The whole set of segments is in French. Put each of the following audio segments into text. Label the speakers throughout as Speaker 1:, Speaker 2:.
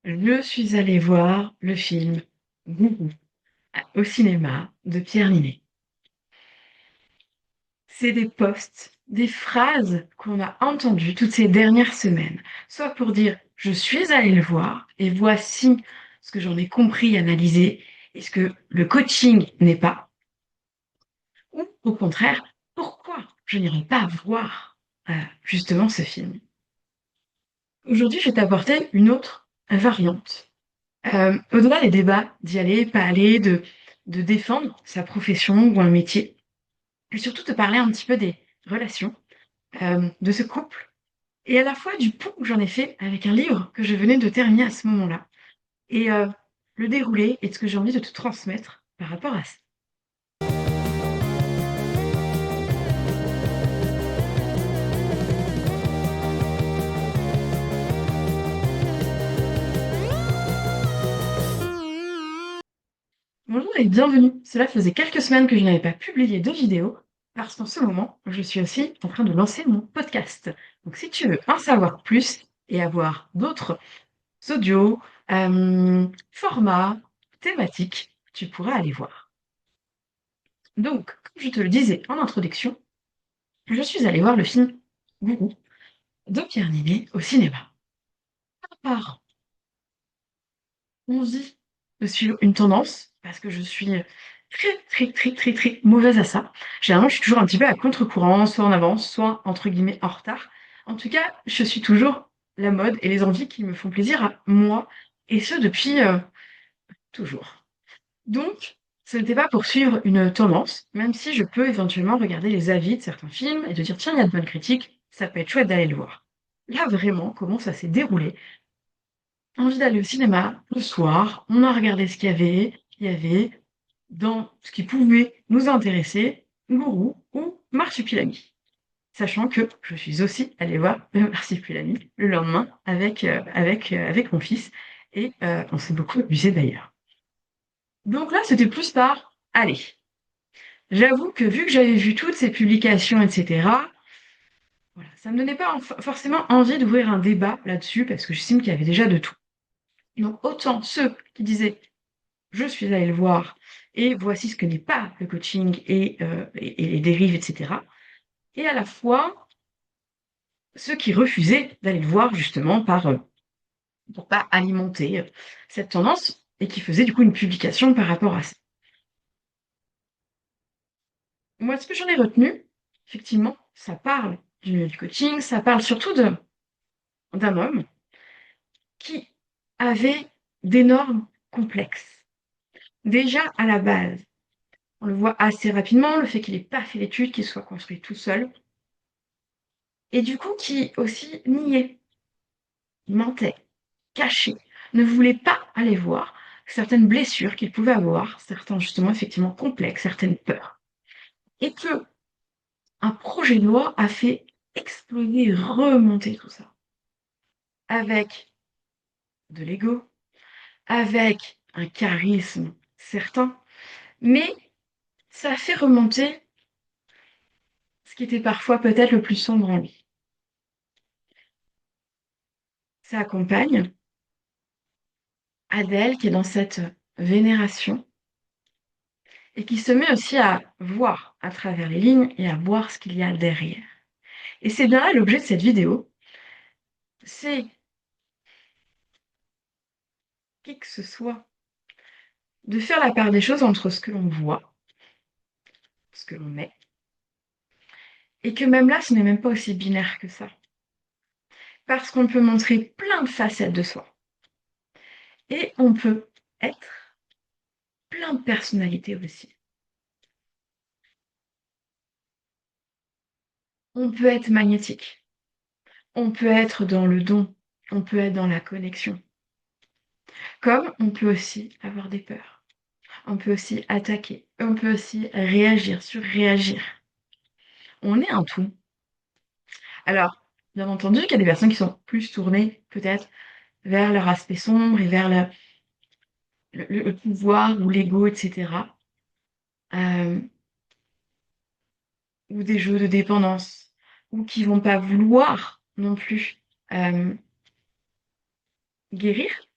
Speaker 1: Je suis allée voir le film Gourou au cinéma de Pierre Ninet. C'est des posts, des phrases qu'on a entendues toutes ces dernières semaines, soit pour dire je suis allée le voir et voici ce que j'en ai compris, analysé, et ce que le coaching n'est pas, ou au contraire, pourquoi je n'irai pas voir justement ce film. Aujourd'hui, je vais t'apporter une autre variante. Au-delà des débats, d'y aller, pas aller, de défendre sa profession ou un métier, et surtout te parler un petit peu des relations, de ce couple, et à la fois du pont que j'en ai fait avec un livre que je venais de terminer à ce moment-là, et le déroulé et de ce que j'ai envie de te transmettre par rapport à ça. Bonjour et bienvenue. Cela faisait quelques semaines que je n'avais pas publié de vidéo, parce qu'en ce moment, je suis aussi en train de lancer mon podcast. Donc si tu veux en savoir plus et avoir d'autres audios, formats, thématiques, tu pourras aller voir. Donc, comme je te le disais en introduction, je suis allée voir le film Gourou de Pierre Ninet au cinéma. Par envie de suivre une tendance, parce que je suis très, très, très, très, très mauvaise à ça. Généralement, je suis toujours un petit peu à contre-courant, soit en avance, soit entre guillemets en retard. En tout cas, je suis toujours la mode et les envies qui me font plaisir à moi, et ce depuis toujours. Donc, ce n'était pas pour suivre une tendance, même si je peux éventuellement regarder les avis de certains films et de dire tiens, il y a de bonnes critiques, ça peut être chouette d'aller le voir. Là, vraiment, comment ça s'est déroulé? Envie d'aller au cinéma le soir, on a regardé ce il y avait dans ce qui pouvait nous intéresser, Gourou ou Marsupilami. Sachant que je suis aussi allée voir le Marsupilami le lendemain avec mon fils et on s'est beaucoup amusé d'ailleurs. Donc là, c'était plus par allez. J'avoue que vu que j'avais vu toutes ces publications, etc., voilà, ça me donnait pas forcément envie d'ouvrir un débat là-dessus parce que j'estime qu'il y avait déjà de tout. Donc autant ceux qui disaient je suis allée le voir et voici ce que n'est pas le coaching et les dérives, etc. Et à la fois ceux qui refusaient d'aller le voir justement pour pas alimenter cette tendance et qui faisaient du coup une publication par rapport à ça. Moi, ce que j'en ai retenu, effectivement, ça parle du coaching, ça parle surtout d'un homme qui avait d'énormes complexes. Déjà, à la base, on le voit assez rapidement, le fait qu'il n'ait pas fait l'étude, qu'il soit construit tout seul, et du coup, qui aussi niait, mentait, cachait, ne voulait pas aller voir certaines blessures qu'il pouvait avoir, certains justement effectivement complexes, certaines peurs. Et que un projet de loi a fait exploser, remonter tout ça. Avec de l'ego, avec un charisme certain, mais ça a fait remonter ce qui était parfois peut-être le plus sombre en lui. Sa compagne, Adèle, qui est dans cette vénération, et qui se met aussi à voir à travers les lignes et à voir ce qu'il y a derrière. Et c'est bien là l'objet de cette vidéo, c'est qui que ce soit, de faire la part des choses entre ce que l'on voit, ce que l'on est, et que même là, ce n'est même pas aussi binaire que ça. Parce qu'on peut montrer plein de facettes de soi. Et on peut être plein de personnalités aussi. On peut être magnétique. On peut être dans le don. On peut être dans la connexion. Comme on peut aussi avoir des peurs. On peut aussi attaquer. On peut aussi réagir, surréagir. On est un tout. Alors, bien entendu qu'il y a des personnes qui sont plus tournées, peut-être, vers leur aspect sombre et vers le pouvoir ou l'ego, etc. Euh, ou des jeux de dépendance, ou qui vont pas vouloir non plus guérir,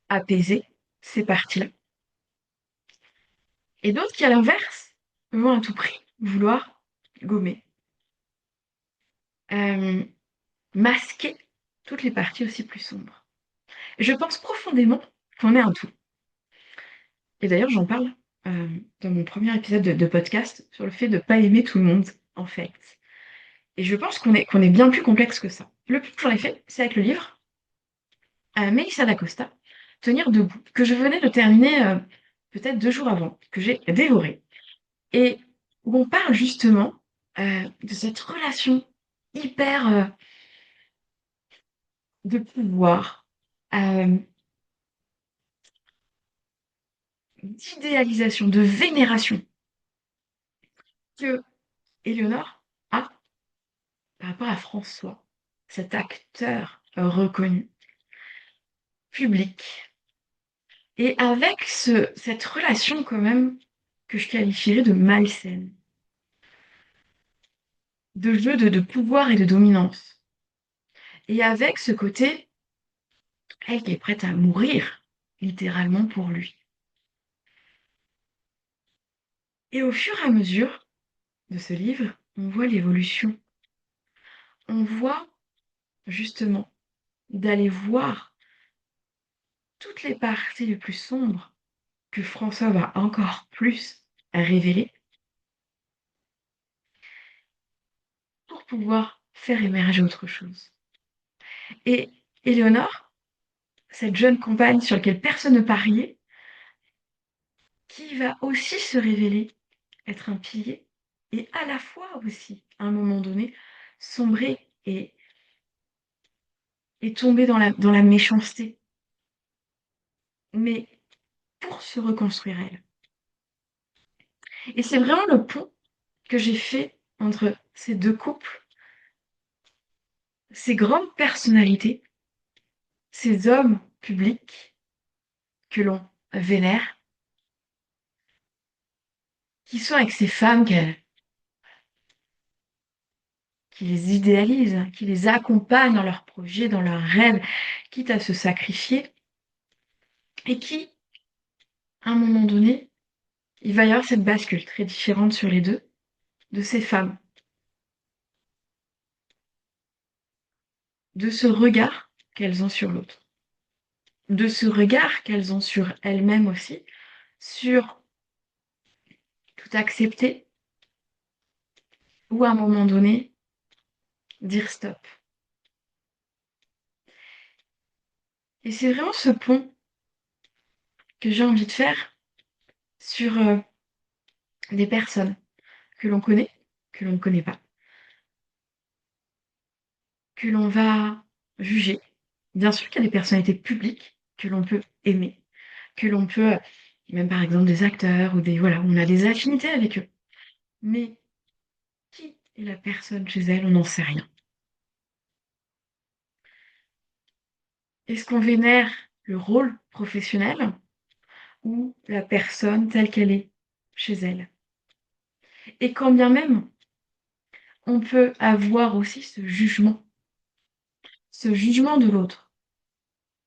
Speaker 1: apaiser ces parties-là. Et d'autres qui, à l'inverse, vont à tout prix vouloir gommer, euh, masquer toutes les parties aussi plus sombres. Et je pense profondément qu'on est un tout. Et d'ailleurs, j'en parle euh, dans mon premier épisode de podcast sur le fait de ne pas aimer tout le monde, en fait. Et je pense qu'on est bien plus complexe que ça. Le plus que j'en ai fait, c'est avec le livre Mélissa d'Acosta, Tenir debout, que je venais de terminer peut-être 2 jours avant, que j'ai dévoré. Et où on parle justement de cette relation hyper de pouvoir, euh, d'idéalisation, de vénération que Éléonore a par rapport à François, cet acteur reconnu, public, et avec cette relation quand même que je qualifierais de malsaine, de jeu de pouvoir et de dominance. Et avec ce côté, elle qui est prête à mourir, littéralement pour lui. Et au fur et à mesure de ce livre, on voit l'évolution. On voit justement d'aller voir toutes les parties les plus sombres que François va encore plus révéler pour pouvoir faire émerger autre chose. Et Éléonore, cette jeune compagne sur laquelle personne ne pariait, qui va aussi se révéler être un pilier et à la fois aussi, à un moment donné, sombrer et tomber dans la méchanceté, mais pour se reconstruire elle. Et c'est vraiment le pont que j'ai fait entre ces deux couples, ces grandes personnalités, ces hommes publics que l'on vénère, qui sont avec ces femmes qui les idéalisent, qui les accompagnent dans leurs projets, dans leurs rêves, quitte à se sacrifier, et qui, à un moment donné, il va y avoir cette bascule très différente sur les deux, de ces femmes, de ce regard qu'elles ont sur l'autre, de ce regard qu'elles ont sur elles-mêmes aussi, sur tout accepter, ou à un moment donné, dire stop. Et c'est vraiment ce pont que j'ai envie de faire sur des personnes que l'on connaît, que l'on ne connaît pas, que l'on va juger. Bien sûr qu'il y a des personnalités publiques que l'on peut aimer, que l'on peut, même par exemple des acteurs ou des, voilà, on a des affinités avec eux. Mais qui est la personne chez elle, on n'en sait rien. Est-ce qu'on vénère le rôle professionnel ou la personne telle qu'elle est chez elle? Et quand bien même, on peut avoir aussi ce jugement de l'autre.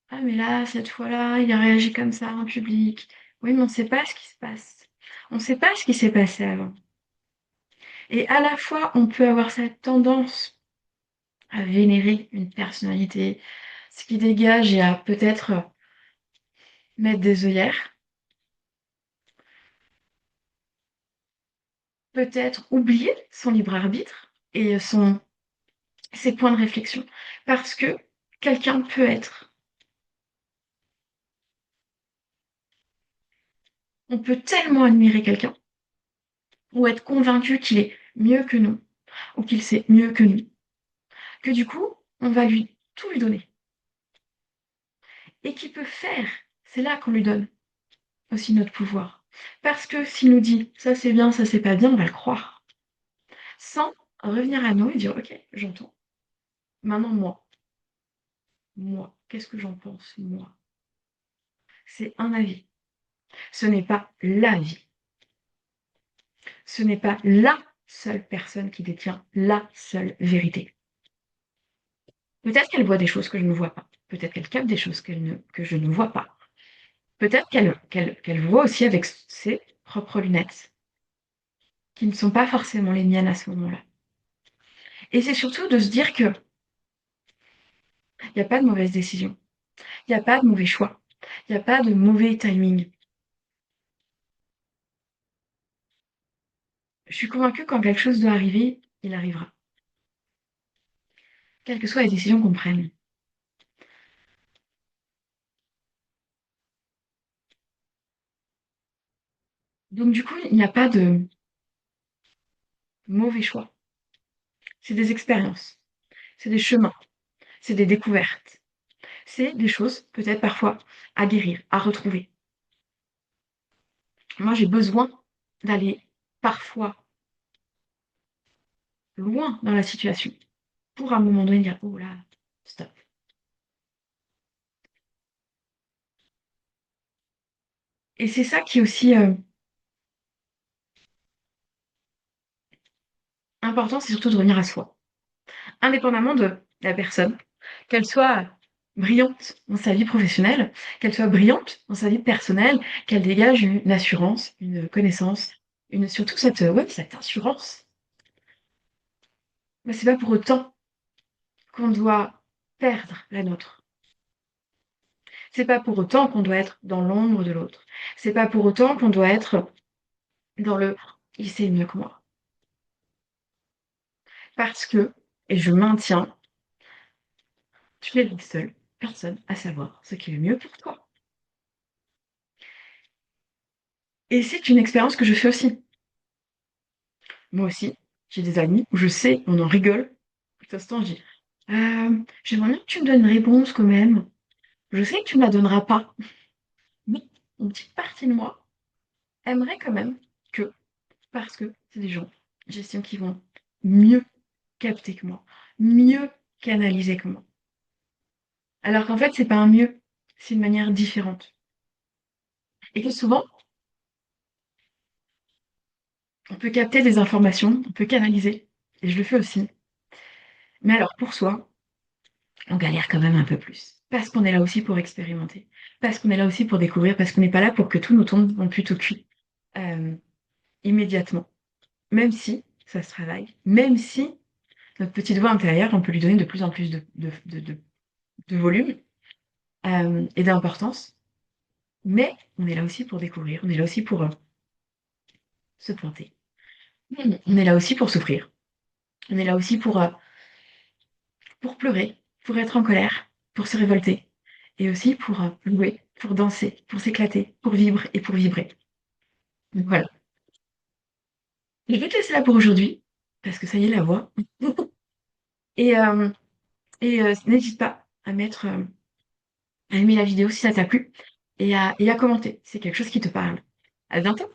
Speaker 1: Ah mais là, cette fois-là, il a réagi comme ça en public. Oui, mais on ne sait pas ce qui se passe. On ne sait pas ce qui s'est passé avant. Et à la fois, on peut avoir cette tendance à vénérer une personnalité, ce qui dégage et à peut-être mettre des œillères, peut-être oublier son libre arbitre et ses points de réflexion. Parce que quelqu'un peut être, on peut tellement admirer quelqu'un ou être convaincu qu'il est mieux que nous ou qu'il sait mieux que nous, que du coup, on va tout lui donner. Et qu'il peut faire, c'est là qu'on lui donne aussi notre pouvoir. Parce que s'il nous dit ça c'est bien, ça c'est pas bien, on va le croire. Sans revenir à nous et dire ok, j'entends. Maintenant moi, qu'est-ce que j'en pense, moi? C'est un avis. Ce n'est pas la vie. Ce n'est pas la seule personne qui détient la seule vérité. Peut-être qu'elle voit des choses que je ne vois pas. Peut-être qu'elle capte des choses que je ne vois pas. peut-être qu'elle voit aussi avec ses propres lunettes, qui ne sont pas forcément les miennes à ce moment-là. Et c'est surtout de se dire que il n'y a pas de mauvaise décision, il n'y a pas de mauvais choix, il n'y a pas de mauvais timing. Je suis convaincue que quand quelque chose doit arriver, il arrivera, quelles que soient les décisions qu'on prenne. Donc du coup, il n'y a pas de mauvais choix. C'est des expériences, c'est des chemins, c'est des découvertes, c'est des choses peut-être parfois à guérir, à retrouver. Moi, j'ai besoin d'aller parfois loin dans la situation pour à un moment donné dire oh là, stop. Et c'est ça qui est aussi important, c'est surtout de revenir à soi, indépendamment de la personne, qu'elle soit brillante dans sa vie professionnelle, qu'elle soit brillante dans sa vie personnelle, qu'elle dégage une assurance, une connaissance, une surtout cette, ouais, cette assurance. Mais c'est pas pour autant qu'on doit perdre la nôtre. C'est pas pour autant qu'on doit être dans l'ombre de l'autre. C'est pas pour autant qu'on doit être dans le il sait mieux que moi. Parce que, et je maintiens, tu es la seule personne à savoir ce qui est le mieux pour toi. Et c'est une expérience que je fais aussi. Moi aussi, j'ai des amis où je sais, on en rigole. Tout instant, je dis j'aimerais bien que tu me donnes une réponse quand même. Je sais que tu ne me la donneras pas, mais une petite partie de moi aimerait quand même que, parce que c'est des gens, j'estime qu'ils vont mieux capter que moi, mieux canaliser que moi. Alors qu'en fait, c'est pas un mieux, c'est une manière différente. Et que souvent, on peut capter des informations, on peut canaliser, et je le fais aussi. Mais alors pour soi, on galère quand même un peu plus. Parce qu'on est là aussi pour expérimenter, parce qu'on est là aussi pour découvrir, parce qu'on n'est pas là pour que tout nous tombe en plutôt cuit euh, immédiatement. Même si ça se travaille, même si notre petite voix intérieure, on peut lui donner de plus en plus de volume et d'importance. Mais on est là aussi pour découvrir, on est là aussi pour se planter. On est là aussi pour souffrir. On est là aussi pour pleurer, pour être en colère, pour se révolter. Et aussi pour jouer, pour danser, pour s'éclater, pour vivre et pour vibrer. Donc voilà. Je vais te laisser là pour aujourd'hui, parce que ça y est, la voix. Et, n'hésite pas à mettre, à aimer la vidéo si ça t'a plu, et à commenter. C'est quelque chose qui te parle. À bientôt!